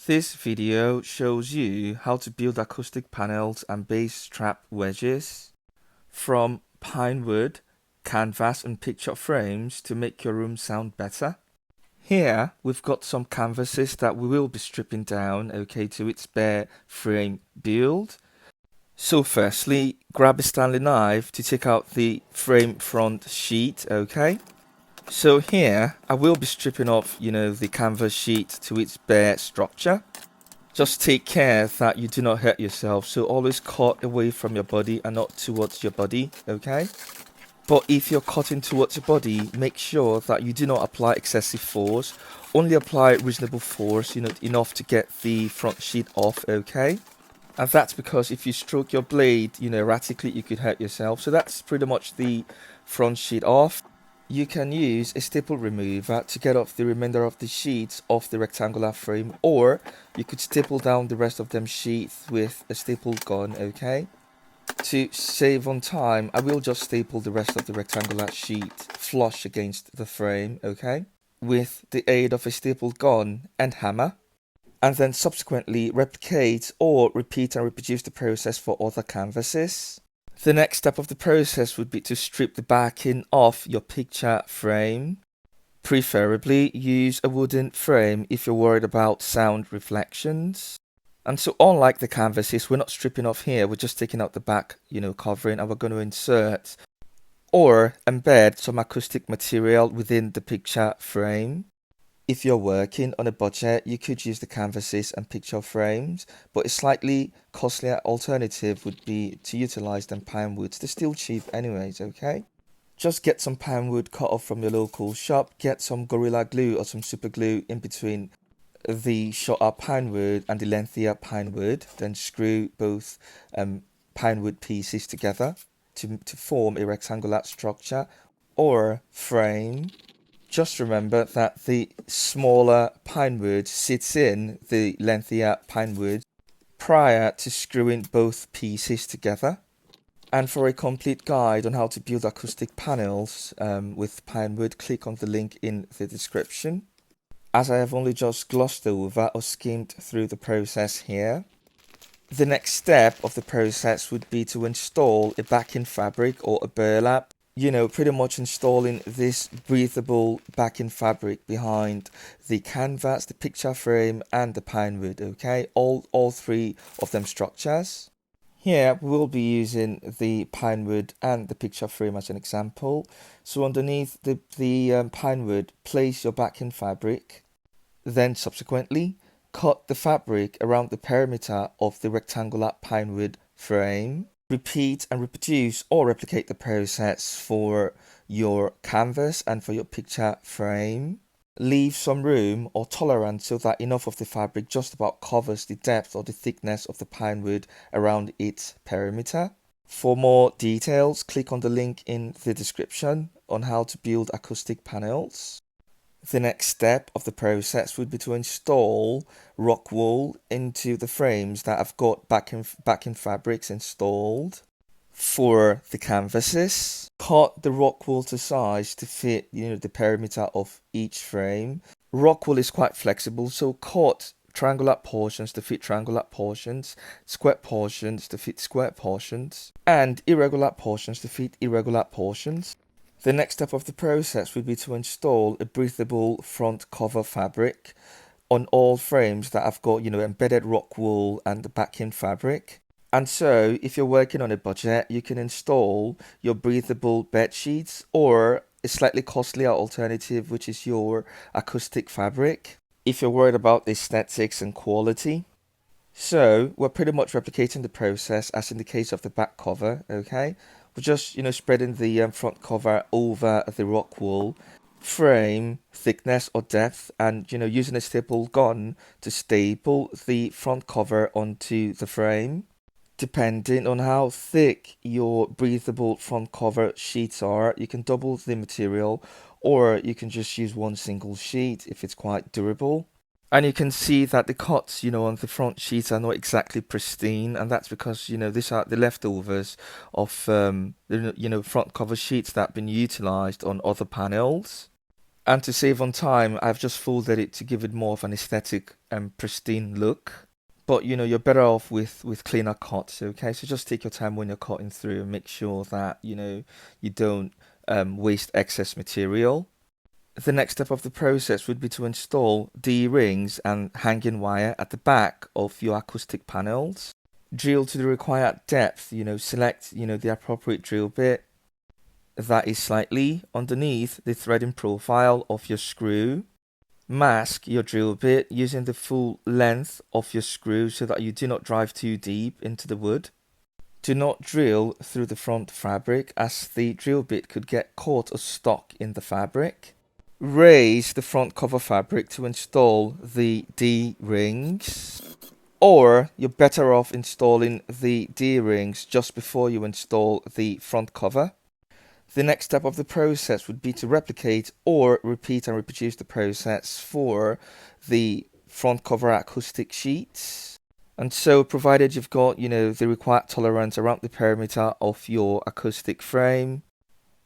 This video shows you how to build acoustic panels and bass strap wedges from PineWood, canvas and picture frames to make your room sound better. Here we've got some canvases that we will be stripping down, to its bare frame build. So firstly, grab a Stanley knife to take out the frame front sheet, So here, I will be stripping off, the canvas sheet to its bare structure. Just take care that you do not hurt yourself. So always cut away from your body and not towards your body, But if you're cutting towards your body, make sure that you do not apply excessive force. Only apply reasonable force, enough to get the front sheet off, And that's because if you stroke your blade, erratically, you could hurt yourself. So that's pretty much the front sheet off. You can use a staple remover to get off the remainder of the sheets off the rectangular frame, or you could staple down the rest of them sheets with a staple gun, To save on time, I will just staple the rest of the rectangular sheet flush against the frame, with the aid of a staple gun and hammer. And then subsequently replicate or repeat and reproduce the process for other canvases. The next step of the process would be to strip the backing off your picture frame. Preferably use a wooden frame if you're worried about sound reflections. And so unlike the canvases, we're not stripping off here, we're just taking out the back, covering, and we're going to insert or embed some acoustic material within the picture frame. If you're working on a budget, you could use the canvases and picture frames, but a slightly costlier alternative would be to utilize them PineWoods. They're still cheap anyways, Just get some PineWood cut off from your local shop, get some Gorilla Glue or some super glue in between the shorter PineWood and the lengthier PineWood, then screw both PineWood pieces together to form a rectangular structure or frame. Just remember that the smaller PineWood sits in the lengthier PineWood prior to screwing both pieces together. And for a complete guide on how to build acoustic panels with PineWood, click on the link in the description. As I have only just glossed over or skimmed through the process here, the next step of the process would be to install a backing fabric or a burlap. Pretty much installing this breathable backing fabric behind the canvas, the picture frame, and the PineWood, all three of them structures. Here we will be using the PineWood and the picture frame as an example. So underneath the PineWood, place your backing fabric. Then subsequently, cut the fabric around the perimeter of the rectangular PineWood frame. Repeat and reproduce or replicate the process for your canvas and for your picture frame. Leave some room or tolerance so that enough of the fabric just about covers the depth or the thickness of the PineWood around its perimeter. For more details, click on the link in the description on how to build acoustic panels. The next step of the process would be to install RockWool into the frames that have got backing fabrics installed. For the canvases, cut the RockWool to size to fit, the perimeter of each frame. RockWool is quite flexible, so cut triangular portions to fit triangular portions, square portions to fit square portions, and irregular portions to fit irregular portions. The next step of the process would be to install a breathable front cover fabric on all frames that have got, embedded RockWool and the backing fabric. And so, if you're working on a budget, you can install your breathable bed sheets or a slightly costlier alternative, which is your acoustic fabric, if you're worried about aesthetics and quality. So, we're pretty much replicating the process as in the case of the back cover, We're just, spreading the front cover over the RockWool frame thickness or depth and, using a staple gun to staple the front cover onto the frame. Depending on how thick your breathable front cover sheets are, you can double the material or you can just use one single sheet if it's quite durable. And you can see that the cuts, on the front sheets are not exactly pristine, and that's because, these are the leftovers of, front cover sheets that have been utilized on other panels. And to save on time, I've just folded it to give it more of an aesthetic and pristine look. But you're better off with cleaner cuts, okay? So just take your time when you're cutting through and make sure that, you don't waste excess material. The next step of the process would be to install D-rings and hanging wire at the back of your acoustic panels. Drill to the required depth, select, the appropriate drill bit that is slightly underneath the threading profile of your screw. Mask your drill bit using the full length of your screw so that you do not drive too deep into the wood. Do not drill through the front fabric as the drill bit could get caught or stuck in the fabric. Raise the front cover fabric to install the D-rings, or you're better off installing the D-rings just before you install the front cover. The next step of the process would be to replicate or repeat and reproduce the process for the front cover acoustic sheets. And so, provided you've got, the required tolerance around the perimeter of your acoustic frame,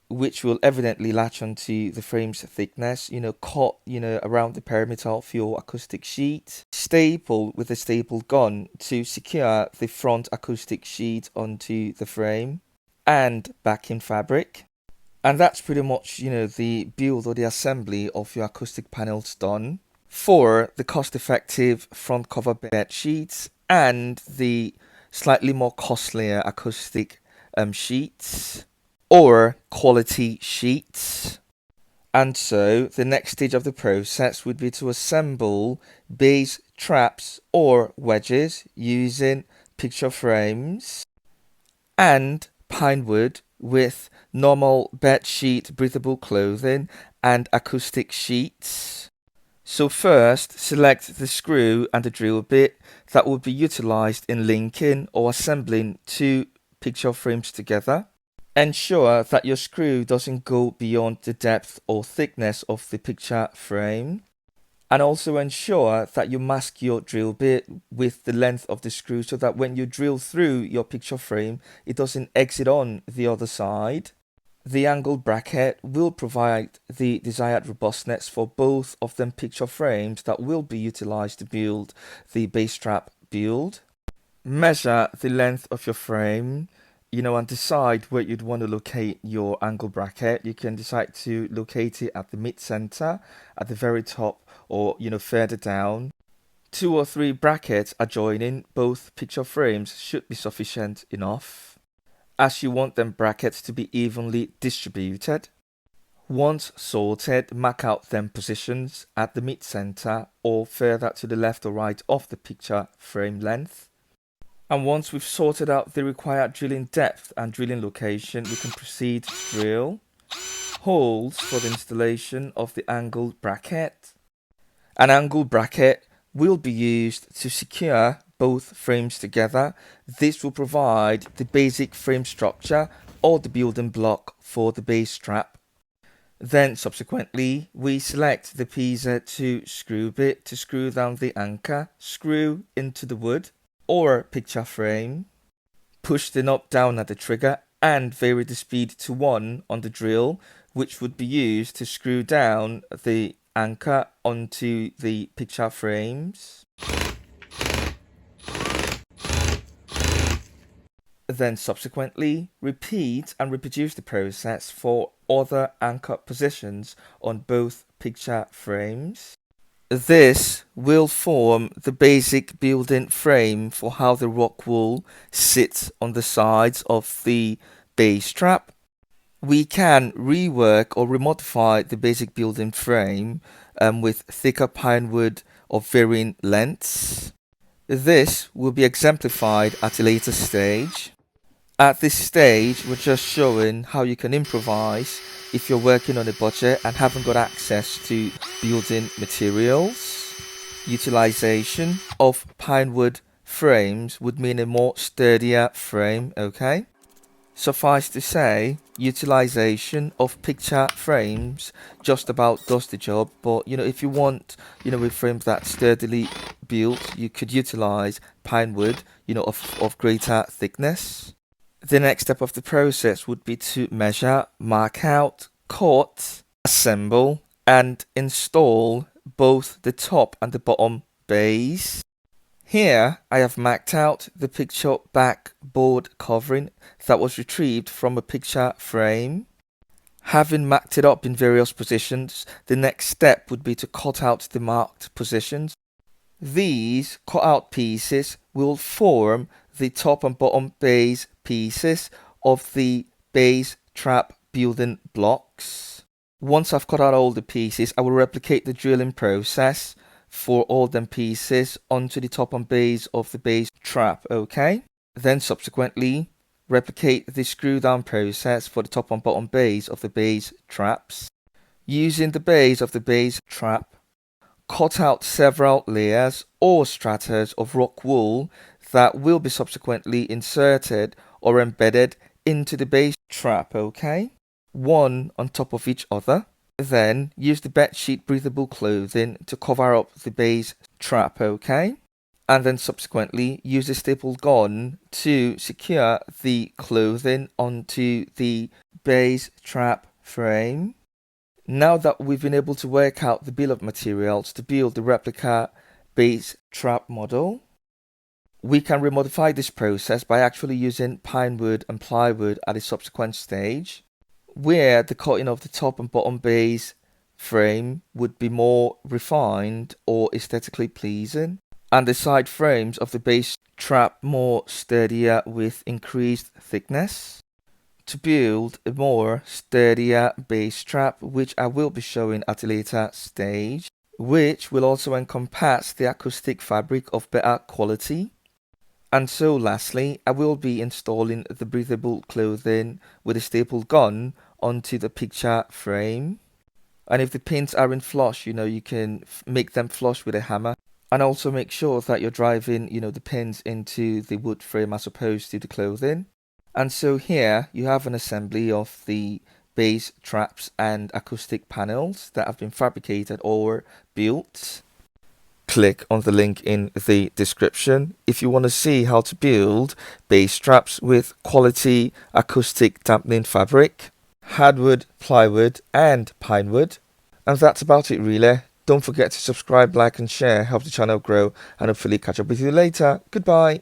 which will evidently latch onto the frame's thickness, cut, around the perimeter of your acoustic sheet. Staple with a staple gun to secure the front acoustic sheet onto the frame and backing fabric. And that's pretty much, the build or the assembly of your acoustic panels done for the cost-effective front cover bed sheets and the slightly more costlier acoustic sheets or quality sheets. And so the next stage of the process would be to assemble base traps or wedges using picture frames and PineWood with normal bed sheet breathable clothing and acoustic sheets. So first, select the screw and the drill bit that will be utilized in linking or assembling two picture frames together. Ensure that your screw doesn't go beyond the depth or thickness of the picture frame. And also ensure that you mask your drill bit with the length of the screw so that when you drill through your picture frame, it doesn't exit on the other side. The angle bracket will provide the desired robustness for both of them picture frames that will be utilized to build the base strap build. Measure the length of your frame, and decide where you'd want to locate your angle bracket. You can decide to locate it at the mid-center, at the very top, or further down. 2 or 3 brackets adjoining both picture frames should be sufficient enough, as you want them brackets to be evenly distributed. Once sorted, mark out them positions at the mid-center or further to the left or right of the picture frame length. And once we've sorted out the required drilling depth and drilling location, we can proceed to drill holes for the installation of the angled bracket. An angled bracket will be used to secure both frames together. This will provide the basic frame structure or the building block for the base strap. Then subsequently, we select the piezo 2 screw bit to screw down the anchor screw into the wood or picture frame. Push the knob down at the trigger and vary the speed to 1 on the drill, which would be used to screw down the anchor onto the picture frames. Then subsequently, repeat and reproduce the process for other anchor positions on both picture frames. This will form the basic building frame for how the RockWool sits on the sides of the base strap. We can rework or remodify the basic building frame with thicker PineWood of varying lengths. This will be exemplified at a later stage. At this stage, we're just showing how you can improvise if you're working on a budget and haven't got access to building materials. Utilization of PineWood frames would mean a more sturdier frame, okay? Suffice to say, utilization of picture frames just about does the job, but if you want, a frame that's sturdily built, you could utilize PineWood, of greater thickness. The next step of the process would be to measure, mark out, cut, assemble, and install both the top and the bottom bays. Here I have marked out the picture backboard covering that was retrieved from a picture frame. Having marked it up in various positions, the next step would be to cut out the marked positions. These cut out pieces will form the top and bottom base pieces of the base trap building blocks. Once I've cut out all the pieces, I will replicate the drilling process for all them pieces onto the top and base of the base trap, okay? Then subsequently replicate the screw down process for the top and bottom base of the base traps. Using the base of the base trap, cut out several layers or stratas of RockWool that will be subsequently inserted or embedded into the base trap, okay? One on top of each other. Then use the bedsheet breathable clothing to cover up the base trap, okay? And then subsequently use a staple gun to secure the clothing onto the base trap frame. Now that we've been able to work out the bill of materials to build the replica base trap model, we can remodify this process by actually using PineWood and PlyWood at a subsequent stage, where the cutting of the top and bottom base frame would be more refined or aesthetically pleasing, and the side frames of the base trap more sturdier with increased thickness. To build a more sturdier base trap, which I will be showing at a later stage, which will also encompass the acoustic fabric of better quality. And so lastly, I will be installing the breathable clothing with a staple gun onto the picture frame. And if the pins aren't flush, you can make them flush with a hammer. And also make sure that you're driving, the pins into the wood frame as opposed to the clothing. And so here you have an assembly of the base traps and acoustic panels that have been fabricated or built. Click on the link in the description if you want to see how to build base traps with quality acoustic dampening fabric, hardwood, plywood and pinewood. And that's about it really. Don't forget to subscribe, like and share, help the channel grow, and hopefully catch up with you later. Goodbye.